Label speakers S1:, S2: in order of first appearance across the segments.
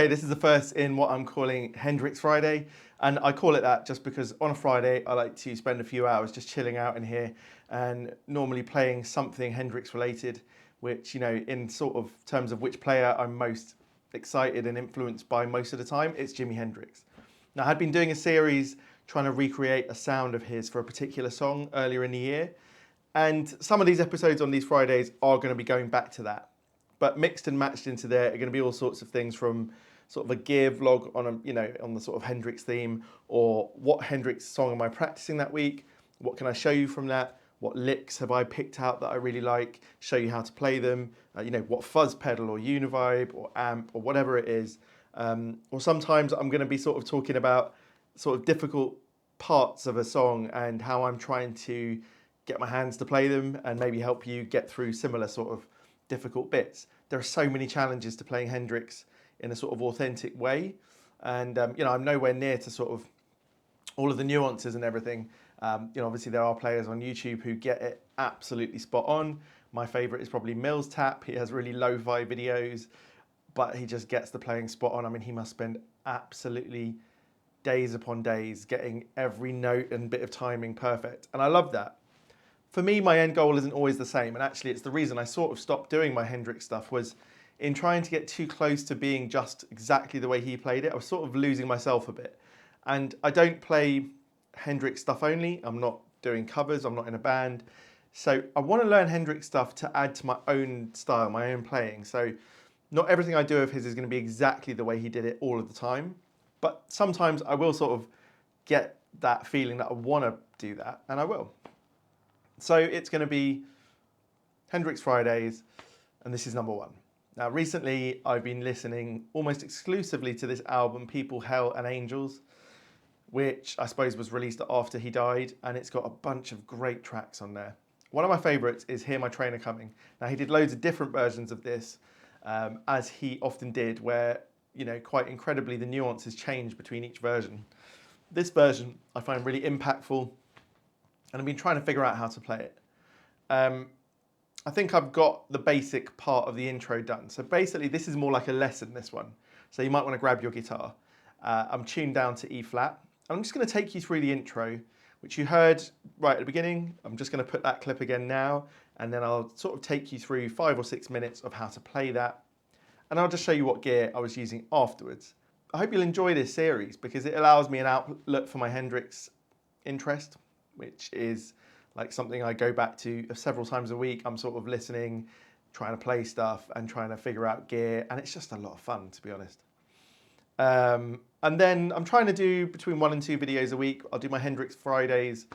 S1: Okay, this is the first in what I'm calling Hendrix Friday, and I call it that just because on a Friday I like to spend a few hours just chilling out in here and normally playing something Hendrix related, which, you know, in sort of terms of which player I'm most excited and influenced by most of the time, it's Jimi Hendrix. Now, I had been doing a series trying to recreate a sound of his for a particular song earlier in the year, and some of these episodes on these Fridays are going to be going back to that. But mixed and matched into there are going to be all sorts of things, from sort of a gear vlog on on the sort of Hendrix theme, or what Hendrix song am I practicing that week? What can I show you from that? What licks have I picked out that I really like? Show you how to play them. What fuzz pedal or univibe or amp or whatever it is. Or sometimes I'm going to be sort of talking about sort of difficult parts of a song and how I'm trying to get my hands to play them, and maybe help you get through similar sort of difficult bits. There are so many challenges to playing Hendrix in a sort of authentic way, and I'm nowhere near to sort of all of the nuances and everything. Obviously there are players on YouTube who get it absolutely spot on. My favorite is probably Mills Tap. He has really lo-fi videos, but he just gets the playing spot on. I mean, he must spend absolutely days upon days getting every note and bit of timing perfect, and I love that. For me, my end goal isn't always the same, and actually it's the reason I sort of stopped doing my Hendrix stuff, was in trying to get too close to being just exactly the way he played it. I was sort of losing myself a bit. And I don't play Hendrix stuff only. I'm not doing covers, I'm not in a band. So I want to learn Hendrix stuff to add to my own style, my own playing. So not everything I do of his is going to be exactly the way he did it all of the time, but sometimes I will sort of get that feeling that I want to do that, and I will. So it's going to be Hendrix Fridays, and this is number one. Now, recently I've been listening almost exclusively to this album, People, Hell and Angels, which I suppose was released after he died, and it's got a bunch of great tracks on there. One of my favourites is Hear My Trainer Coming. Now, he did loads of different versions of this, as he often did, where, quite incredibly, the nuances change between each version. This version I find really impactful, and I've been trying to figure out how to play it. I think I've got the basic part of the intro done. So basically this is more like a lesson, this one. So you might want to grab your guitar. I'm tuned down to E flat. I'm just going to take you through the intro, which you heard right at the beginning. I'm just going to put that clip again now, and then I'll sort of take you through 5 or 6 minutes of how to play that. And I'll just show you what gear I was using afterwards. I hope you'll enjoy this series because it allows me an outlet for my Hendrix interest, which is like something I go back to several times a week. I'm sort of listening, trying to play stuff and trying to figure out gear, and it's just a lot of fun, to be honest. And then I'm trying to do between 1 and 2 videos a week. I'll do my Hendrix Fridays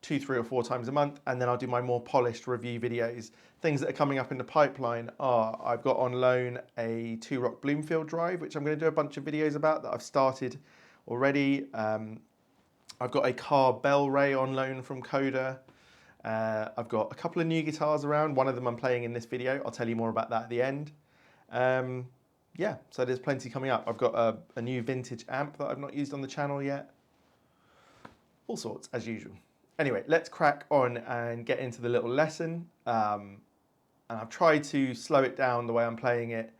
S1: 2, 3 or 4 times a month, and then I'll do my more polished review videos. Things that are coming up in the pipeline are, I've got on loan a 2-rock Bloomfield drive, which I'm going to do a bunch of videos about that I've started already. I've got a car bell ray on loan from Coda. I've got a couple of new guitars around. One of them I'm playing in this video. I'll tell you more about that at the end. Yeah, so there's plenty coming up. I've got a new vintage amp that I've not used on the channel yet. All sorts, as usual. Anyway, let's crack on and get into the little lesson. And I've tried to slow it down the way I'm playing it,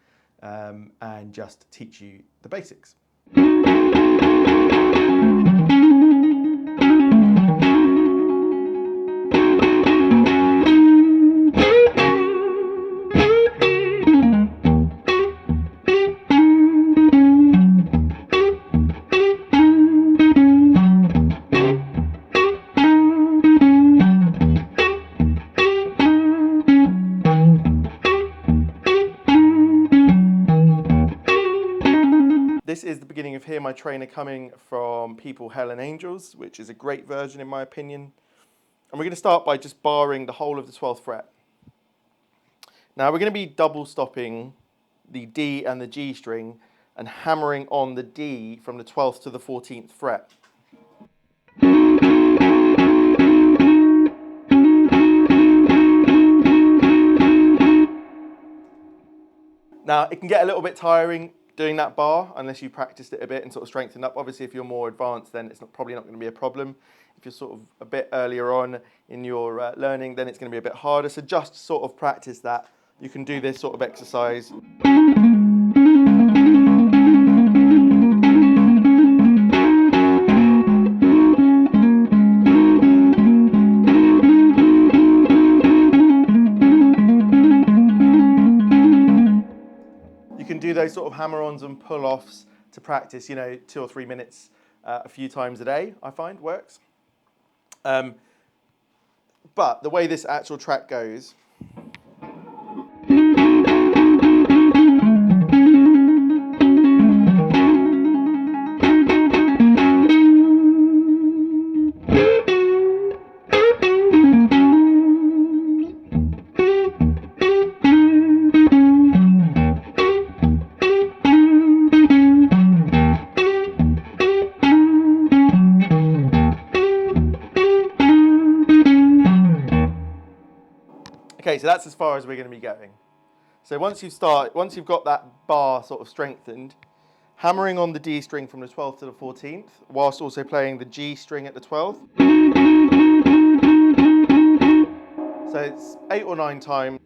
S1: and just teach you the basics. This is the beginning of Hear My Trainer Coming from People, Hell and Angels, which is a great version in my opinion. And we're going to start by just barring the whole of the 12th fret. Now we're going to be double stopping the D and the G string and hammering on the D from the 12th to the 14th fret. Now it can get a little bit tiring doing that bar unless you practiced it a bit and sort of strengthened up. Obviously if you're more advanced then it's probably not going to be a problem. If you're sort of a bit earlier on in your learning, then it's going to be a bit harder. So just sort of practice that. You can do this sort of exercise. those sort of hammer-ons and pull-offs to practice, 2 or 3 minutes a few times a day, I find works. But the way this actual track goes, okay, so that's as far as we're going to be going. So once you've got that bar sort of strengthened, hammering on the D string from the 12th to the 14th, whilst also playing the G string at the 12th. So it's 8 or 9 times.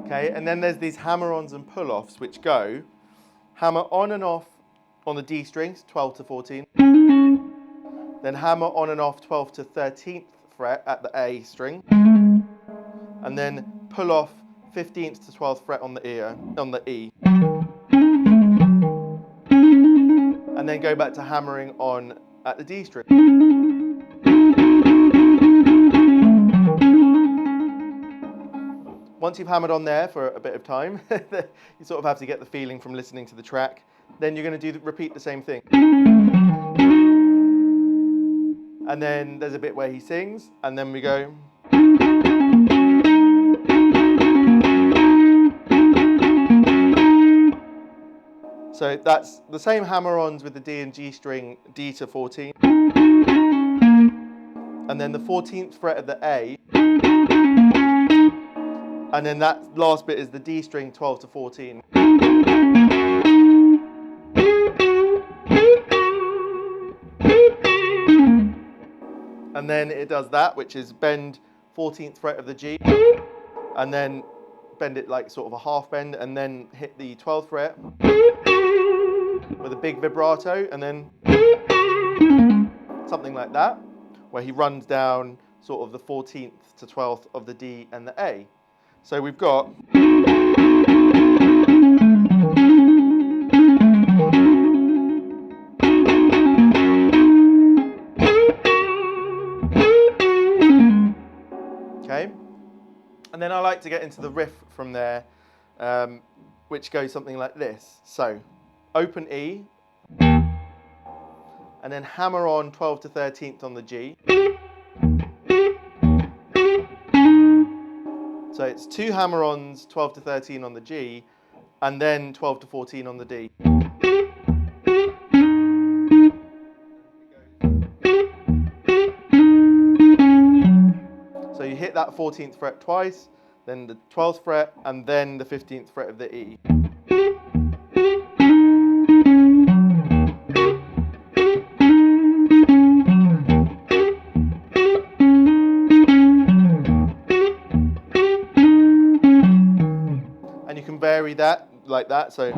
S1: Okay, and then there's these hammer-ons and pull-offs which go hammer on and off on the D strings, 12 to 14. Then hammer on and off 12th to 13th fret at the A string. And then pull off 15th to 12th fret on the E. And then go back to hammering on at the D string. Once you've hammered on there for a bit of time, you sort of have to get the feeling from listening to the track. Then you're going to repeat the same thing. And then there's a bit where he sings, and then we go. So that's the same hammer-ons with the D and G string, D to 14. And then the 14th fret of the A. And then that last bit is the D string, 12 to 14. And then it does that, which is bend 14th fret of the G, and then bend it like sort of a half bend, and then hit the 12th fret with a big vibrato, and then something like that, where he runs down sort of the 14th to 12th of the D and the A. So we've got. Okay, and then I like to get into the riff from there, which goes something like this. So, open E, and then hammer on 12 to 13th on the G. So it's 2 hammer-ons, 12 to 13 on the G, and then 12 to 14 on the D. So you hit that 14th fret twice, then the 12th fret, and then the 15th fret of the E. And you can vary that like that, so.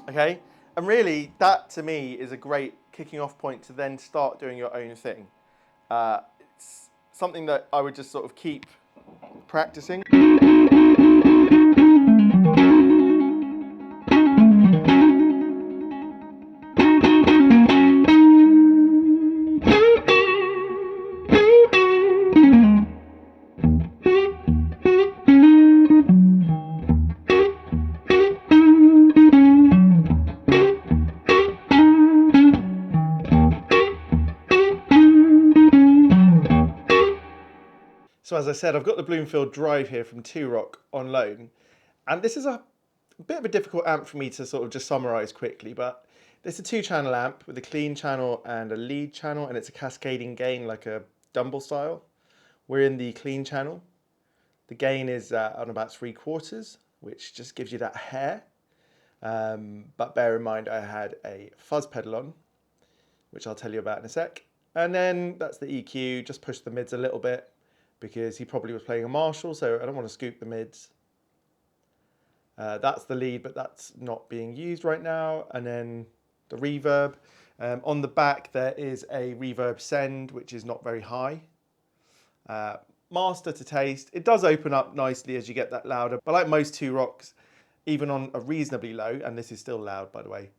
S1: Okay, and really that to me is a great kicking off point to then start doing your own thing. It's something that I would just sort of keep practicing. So as I said, I've got the Bloomfield Drive here from 2Rock on loan. And this is a bit of a difficult amp for me to sort of just summarize quickly, but it's a 2-channel amp with a clean channel and a lead channel, and it's a cascading gain like a Dumble style. We're in the clean channel. The gain is on about 3/4, which just gives you that hair. But bear in mind I had a fuzz pedal on, which I'll tell you about in a sec. And then that's the EQ, just push the mids a little bit. because he probably was playing a Marshall, so I don't want to scoop the mids. That's the lead, but that's not being used right now. And then the reverb. On the back, there is a reverb send, which is not very high. Master to taste. It does open up nicely as you get that louder, but like most two rocks, even on a reasonably low, and this is still loud by the way,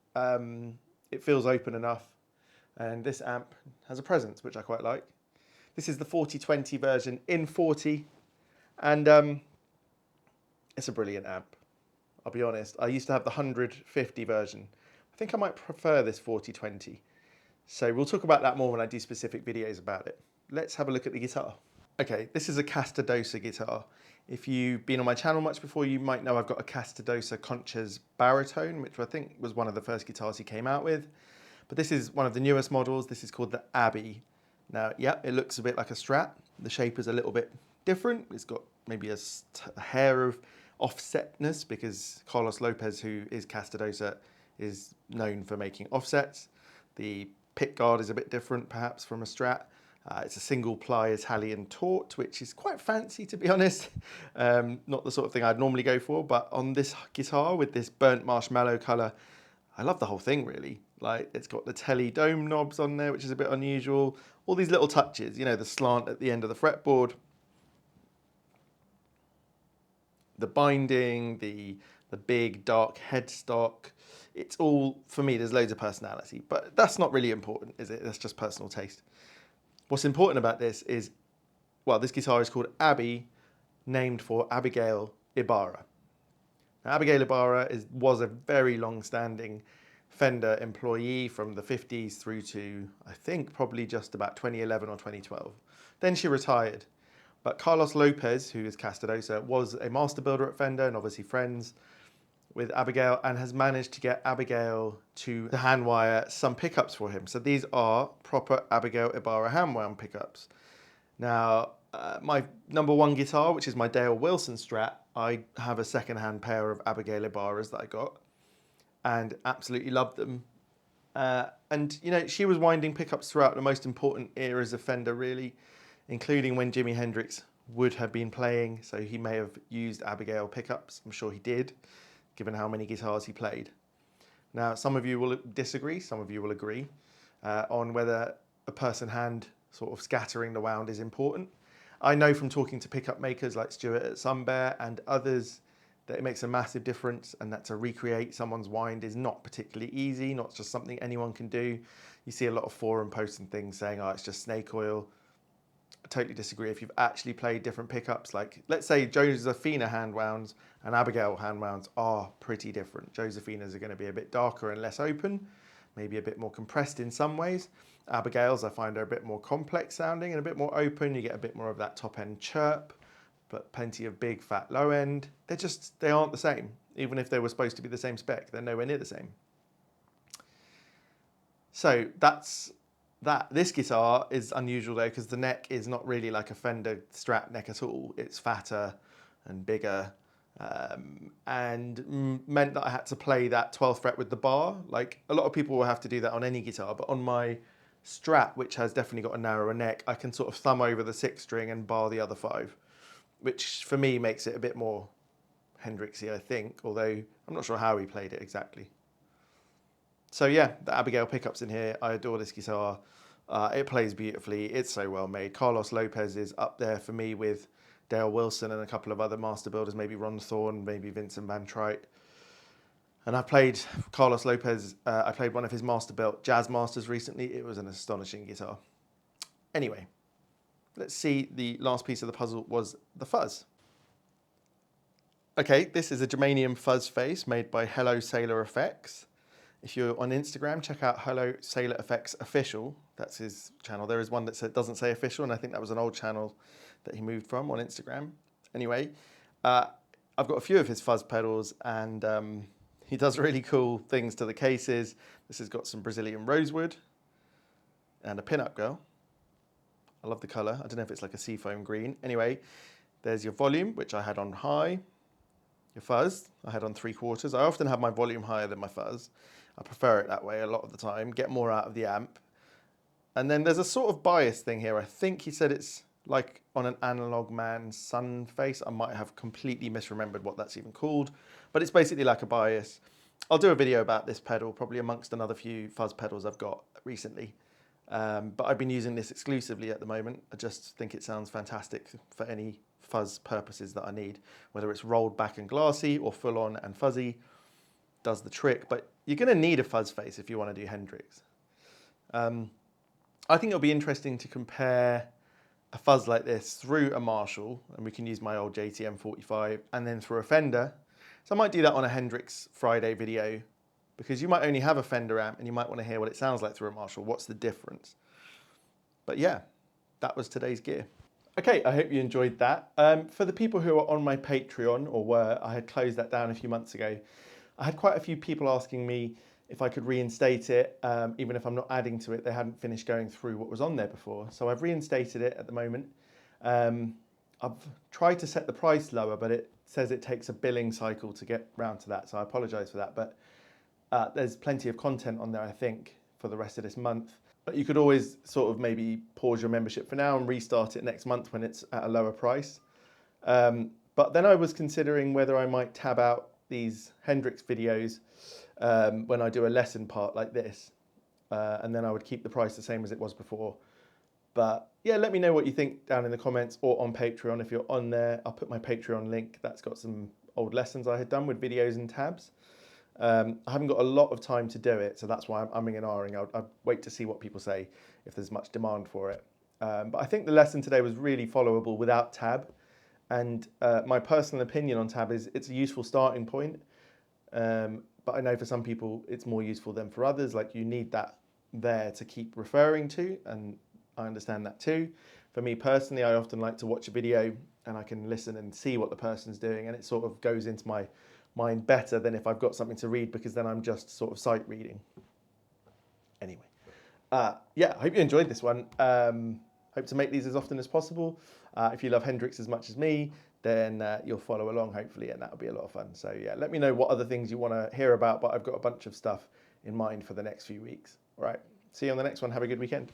S1: it feels open enough. And this amp has a presence, which I quite like. This is the 4020 version in 40, and it's a brilliant amp. I'll be honest, I used to have the 150 version. I think I might prefer this 4020. So we'll talk about that more when I do specific videos about it. Let's have a look at the guitar. Okay, this is a Castedosa guitar. If you've been on my channel much before, you might know I've got a Castedosa Conchas baritone, which I think was one of the first guitars he came out with. But this is one of the newest models. This is called the ABI. Now, yeah, it looks a bit like a Strat. The shape is a little bit different. It's got maybe a hair of offsetness because Carlos Lopez, who is Castedosa, is known for making offsets. The pick guard is a bit different perhaps from a Strat. It's a single ply Italian taut, which is quite fancy to be honest. Not the sort of thing I'd normally go for, but on this guitar with this burnt marshmallow colour, I love the whole thing really. Like it's got the telly dome knobs on there, which is a bit unusual. All these little touches, you know, the slant at the end of the fretboard, the binding, the big dark headstock. It's all, for me, there's loads of personality, but that's not really important, is it? That's just personal taste. What's important about this is, well, this guitar is called ABI, named for Abigail Ibarra. Now, Abigail Ibarra was a very long-standing Fender employee from the 50s through to, I think, probably just about 2011 or 2012. Then she retired. But Carlos Lopez, who is Castedosa, was a master builder at Fender and obviously friends with Abigail, and has managed to get Abigail to hand wire some pickups for him. So these are proper Abigail Ibarra hand wound pickups. Now, my number one guitar, which is my Dale Wilson Strat, I have a second-hand pair of Abigail Ibarras that I got and absolutely loved them. And, you know, she was winding pickups throughout the most important eras of Fender, really, including when Jimi Hendrix would have been playing. So he may have used Abigail pickups. I'm sure he did, given how many guitars he played. Now, some of you will disagree, some of you will agree on whether a person hand sort of scattering the wound is important. I know from talking to pickup makers like Stuart at Sunbear and others that it makes a massive difference, and that to recreate someone's wind is not particularly easy, not just something anyone can do. You see a lot of forum posts and things saying, oh, it's just snake oil. I totally disagree. If you've actually played different pickups, like let's say Josephina hand wounds and Abigail hand wounds are pretty different. Josephinas are going to be a bit darker and less open, maybe a bit more compressed in some ways. Abigail's I find are a bit more complex sounding and a bit more open. You get a bit more of that top end chirp, but plenty of big fat low end. They aren't the same. Even if they were supposed to be the same spec, they're nowhere near the same. So that's that. This guitar is unusual though, because the neck is not really like a Fender Strat neck at all. It's fatter and bigger, and meant that I had to play that 12th fret with the bar. Like a lot of people will have to do that on any guitar, but on my Strat, which has definitely got a narrower neck, I can sort of thumb over the 6th string and bar the other 5, which for me makes it a bit more Hendrixy, I think, although I'm not sure how he played it exactly. So yeah, the Abigail pickups in here, I adore this guitar. It plays beautifully, it's so well made. Carlos Lopez is up there for me with Dale Wilson and a couple of other master builders, maybe Ron Thorne, maybe Vincent Van Trite. And I played Carlos Lopez, I played one of his master built Jazz Masters recently. It was an astonishing guitar. Anyway, let's see, the last piece of the puzzle was the fuzz. Okay, this is a germanium fuzz face made by Hello Sailor Effects. If you're on Instagram, check out Hello Sailor Effects Official. That's his channel. There is one that doesn't say official, and I think that was an old channel that he moved from on Instagram. Anyway, I've got a few of his fuzz pedals, and he does really cool things to the cases. This has got some Brazilian rosewood and a pin-up girl. I love the colour. I don't know if it's like a seafoam green. Anyway, there's your volume, which I had on high. Your fuzz, I had on 3/4. I often have my volume higher than my fuzz. I prefer it that way a lot of the time, get more out of the amp. And then there's a sort of bias thing here. I think he said it's like on an analog man's sun face. I might have completely misremembered what that's even called, but it's basically like a bias. I'll do a video about this pedal, probably amongst another few fuzz pedals I've got recently. But I've been using this exclusively at the moment. I just think it sounds fantastic for any fuzz purposes that I need, whether it's rolled back and glassy or full on and fuzzy, does the trick. But you're going to need a fuzz face if you want to do Hendrix. I think it'll be interesting to compare a fuzz like this through a Marshall, and we can use my old JTM 45, and then through a Fender. So I might do that on a Hendrix Friday video, because you might only have a Fender amp and you might want to hear what it sounds like through a Marshall. What's the difference? But yeah, that was today's gear. Okay, I hope you enjoyed that. For the people who are on my Patreon, or were, I had closed that down a few months ago. I had quite a few people asking me if I could reinstate it, even if I'm not adding to it. They hadn't finished going through what was on there before. So I've reinstated it at the moment. I've tried to set the price lower, but it says it takes a billing cycle to get round to that. So I apologise for that. But there's plenty of content on there, I think, for the rest of this month. But you could always sort of maybe pause your membership for now and restart it next month when it's at a lower price. But then I was considering whether I might tab out these Hendrix videos when I do a lesson part like this. And then I would keep the price the same as it was before. But yeah, let me know what you think down in the comments or on Patreon if you're on there. I'll put my Patreon link. That's got some old lessons I had done with videos and tabs. I haven't got a lot of time to do it, so that's why I'm umming and ahhing. I'll wait to see what people say if there's much demand for it. But I think the lesson today was really followable without tab. And my personal opinion on tab is it's a useful starting point. But I know for some people it's more useful than for others. Like you need that there to keep referring to, and I understand that too. For me personally, I often like to watch a video and I can listen and see what the person's doing, and it sort of goes into my mind better than if I've got something to read, because then I'm just sort of sight reading. Anyway, yeah, I hope you enjoyed this one. Hope to make these as often as possible. If you love Hendrix as much as me, then you'll follow along hopefully, and that'll be a lot of fun. So yeah, let me know what other things you want to hear about, but I've got a bunch of stuff in mind for the next few weeks. All right, see you on the next one. Have a good weekend.